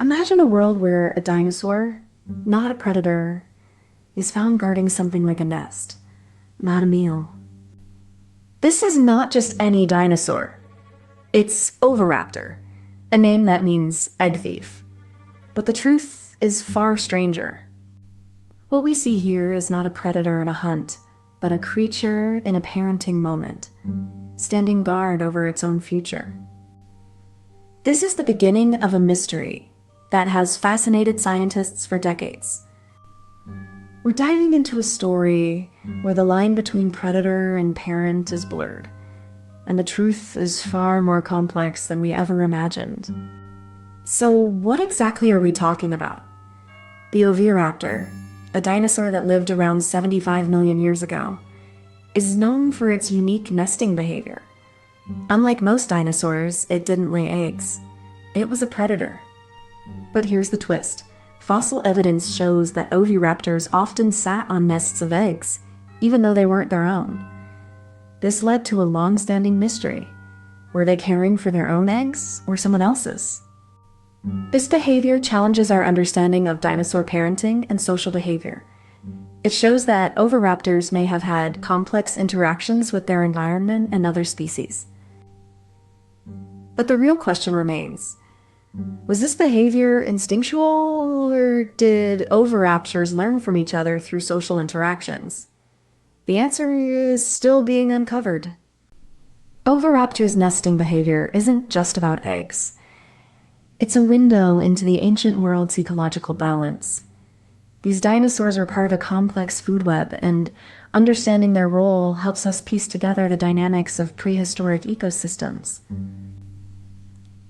Imagine a world where a dinosaur, not a predator, is found guarding something like a nest, not a meal. This is not just any dinosaur. It's Oviraptor, a name that means egg thief. But the truth is far stranger. What we see here is not a predator in a hunt, but a creature in a parenting moment, standing guard over its own future. This is the beginning of a mystery that has fascinated scientists for decades. We're diving into a story where the line between predator and parent is blurred, and the truth is far more complex than we ever imagined. So what exactly are we talking about? The Oviraptor, a dinosaur that lived around 75 million years ago, is known for its unique nesting behavior. Unlike most dinosaurs, it didn't lay eggs. It was a predator. But here's the twist. Fossil evidence shows that oviraptors often sat on nests of eggs, even though they weren't their own. This led to a long-standing mystery. Were they caring for their own eggs or someone else's? This behavior challenges our understanding of dinosaur parenting and social behavior. It shows that oviraptors may have had complex interactions with their environment and other species. But the real question remains. Was this behavior instinctual, or did oviraptors learn from each other through social interactions? The answer is still being uncovered. Oviraptors' nesting behavior isn't just about eggs. It's a window into the ancient world's ecological balance. These dinosaurs are part of a complex food web, and understanding their role helps us piece together the dynamics of prehistoric ecosystems.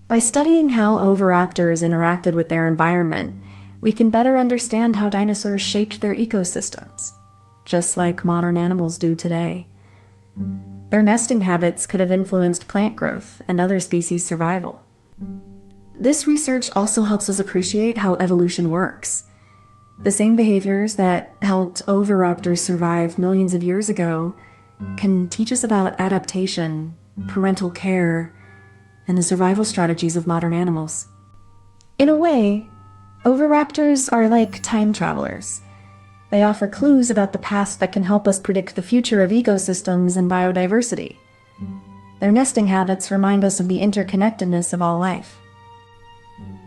By studying how oviraptors interacted with their environment, we can better understand how dinosaurs shaped their ecosystems, just like modern animals do today. Their nesting habits could have influenced plant growth and other species' survival. This research also helps us appreciate how evolution works. The same behaviors that helped oviraptors survive millions of years ago can teach us about adaptation, parental care, and the survival strategies of modern animals. In a way, oviraptors are like time travelers. They offer clues about the past that can help us predict the future of ecosystems and biodiversity. Their nesting habits remind us of the interconnectedness of all life.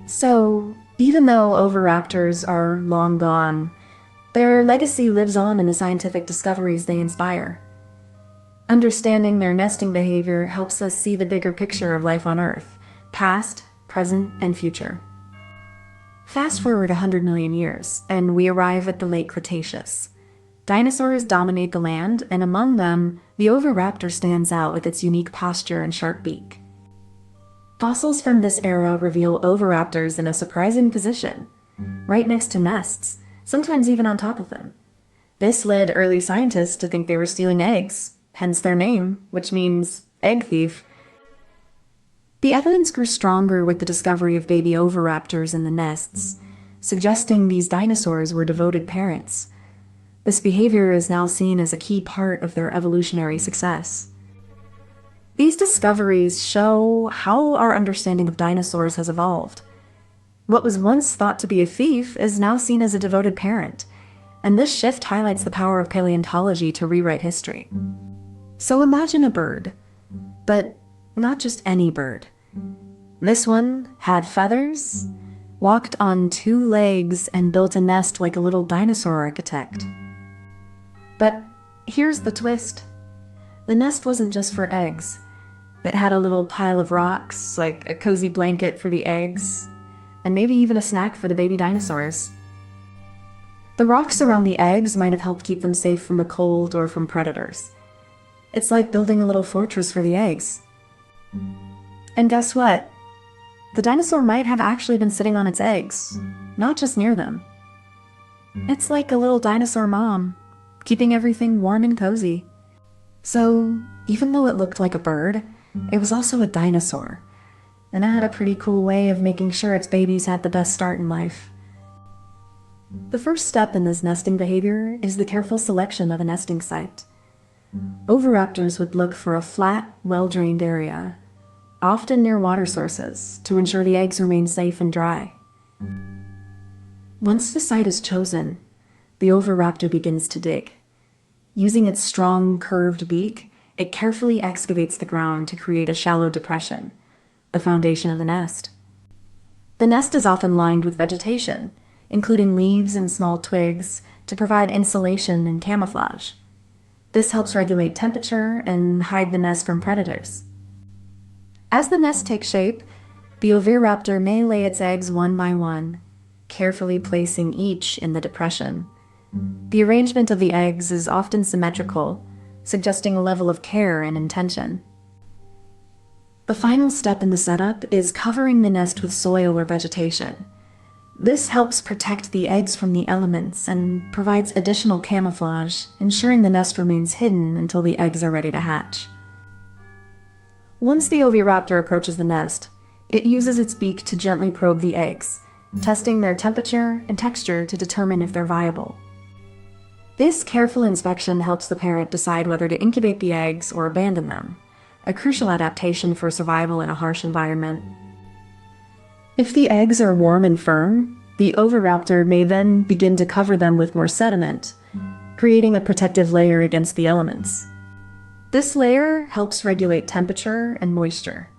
So, even though oviraptors are long gone, their legacy lives on in the scientific discoveries they inspire. Understanding their nesting behavior helps us see the bigger picture of life on Earth, past, present, and future. Fast forward 100 million years, and we arrive at the late Cretaceous. Dinosaurs dominate the land, and among them, the oviraptor stands out with its unique posture and sharp beak. Fossils from this era reveal oviraptors in a surprising position, right next to nests, sometimes even on top of them. This led early scientists to think they were stealing eggs, hence their name, which means egg thief. The evidence grew stronger with the discovery of baby oviraptors in the nests, suggesting these dinosaurs were devoted parents. This behavior is now seen as a key part of their evolutionary success. These discoveries show how our understanding of dinosaurs has evolved. What was once thought to be a thief is now seen as a devoted parent, and this shift highlights the power of paleontology to rewrite history. So imagine a bird, but not just any bird. This one had feathers, walked on two legs, and built a nest like a little dinosaur architect. But here's the twist. The nest wasn't just for eggs. It had a little pile of rocks, like a cozy blanket for the eggs, and maybe even a snack for the baby dinosaurs. The rocks around the eggs might have helped keep them safe from the cold or from predators. It's like building a little fortress for the eggs. And guess what? The dinosaur might have actually been sitting on its eggs, not just near them. It's like a little dinosaur mom, keeping everything warm and cozy. So, even though it looked like a bird, it was also a dinosaur, and it had a pretty cool way of making sure its babies had the best start in life. The first step in this nesting behavior is the careful selection of a nesting site. Oviraptors would look for a flat, well-drained area, often near water sources, to ensure the eggs remain safe and dry. Once the site is chosen, the Oviraptor begins to dig. Using its strong, curved beak, it carefully excavates the ground to create a shallow depression, the foundation of the nest. The nest is often lined with vegetation, including leaves and small twigs, to provide insulation and camouflage. This helps regulate temperature and hide the nest from predators. As the nest takes shape, the Oviraptor may lay its eggs one by one, carefully placing each in the depression. The arrangement of the eggs is often symmetrical, suggesting a level of care and intention. The final step in the setup is covering the nest with soil or vegetation. This helps protect the eggs from the elements and provides additional camouflage, ensuring the nest remains hidden until the eggs are ready to hatch. Once the Oviraptor approaches the nest, it uses its beak to gently probe the eggs, testing their temperature and texture to determine if they're viable. This careful inspection helps the parent decide whether to incubate the eggs or abandon them, a crucial adaptation for survival in a harsh environment. If the eggs are warm and firm, the Oviraptor may then begin to cover them with more sediment, creating a protective layer against the elements. This layer helps regulate temperature and moisture,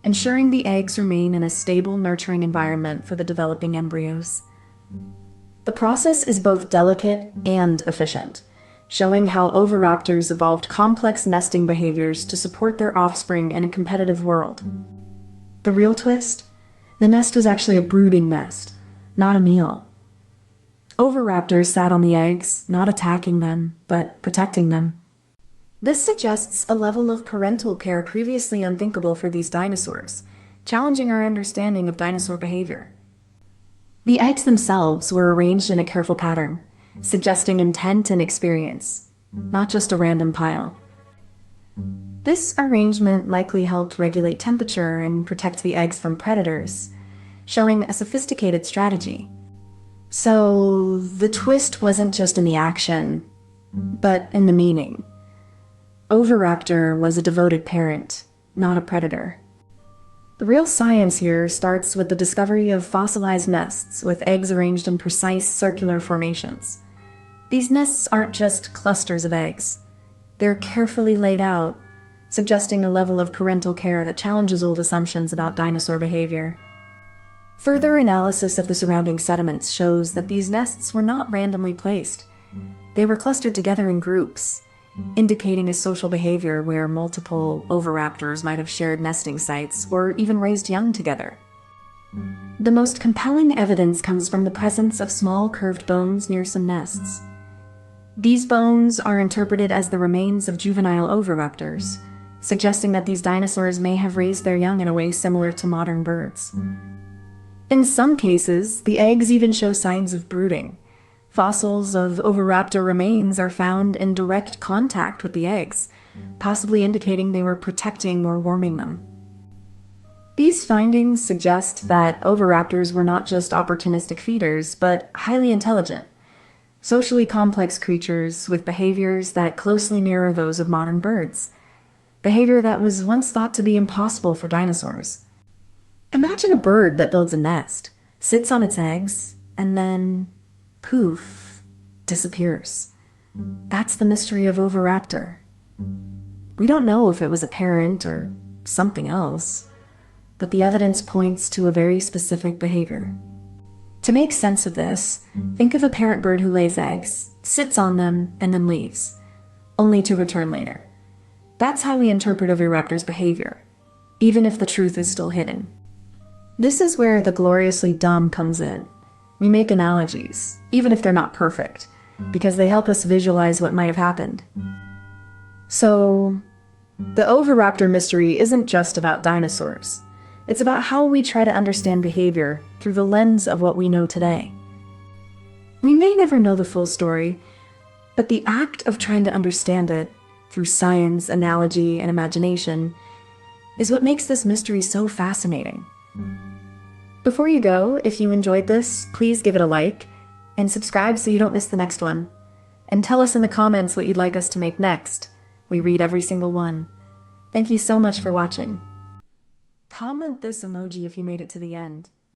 ensuring the eggs remain in a stable, nurturing environment for the developing embryos. The process is both delicate and efficient, showing how Oviraptors evolved complex nesting behaviors to support their offspring in a competitive world. The real twist? The nest was actually a brooding nest, not a meal. Oviraptors sat on the eggs, not attacking them, but protecting them. This suggests a level of parental care previously unthinkable for these dinosaurs, challenging our understanding of dinosaur behavior. The eggs themselves were arranged in a careful pattern, suggesting intent and experience, not just a random pile. This arrangement likely helped regulate temperature and protect the eggs from predators, showing a sophisticated strategy. So the twist wasn't just in the action, but in the meaning. Oviraptor was a devoted parent, not a predator. The real science here starts with the discovery of fossilized nests with eggs arranged in precise circular formations. These nests aren't just clusters of eggs. They're carefully laid out, suggesting a level of parental care that challenges old assumptions about dinosaur behavior. Further analysis of the surrounding sediments shows that these nests were not randomly placed. They were clustered together in groups, indicating a social behavior where multiple Oviraptors might have shared nesting sites or even raised young together. The most compelling evidence comes from the presence of small curved bones near some nests. These bones are interpreted as the remains of juvenile Oviraptors, suggesting that these dinosaurs may have raised their young in a way similar to modern birds. In some cases, the eggs even show signs of brooding. Fossils of Oviraptor remains are found in direct contact with the eggs, possibly indicating they were protecting or warming them. These findings suggest that Oviraptors were not just opportunistic feeders, but highly intelligent, socially complex creatures with behaviors that closely mirror those of modern birds, behavior that was once thought to be impossible for dinosaurs. Imagine a bird that builds a nest, sits on its eggs, and then poof, disappears. That's the mystery of Oviraptor. We don't know if it was a parent or something else, but the evidence points to a very specific behavior. To make sense of this, think of a parent bird who lays eggs, sits on them, and then leaves, only to return later. That's how we interpret Oviraptor's behavior, even if the truth is still hidden. This is where the gloriously dumb comes in. We make analogies, even if they're not perfect, because they help us visualize what might have happened. So, the Oviraptor mystery isn't just about dinosaurs. It's about how we try to understand behavior through the lens of what we know today. We may never know the full story, but the act of trying to understand it through science, analogy, and imagination is what makes this mystery so fascinating. Before you go, if you enjoyed this, please give it a like and subscribe so you don't miss the next one. And tell us in the comments what you'd like us to make next. We read every single one. Thank you so much for watching. Comment this emoji if you made it to the end.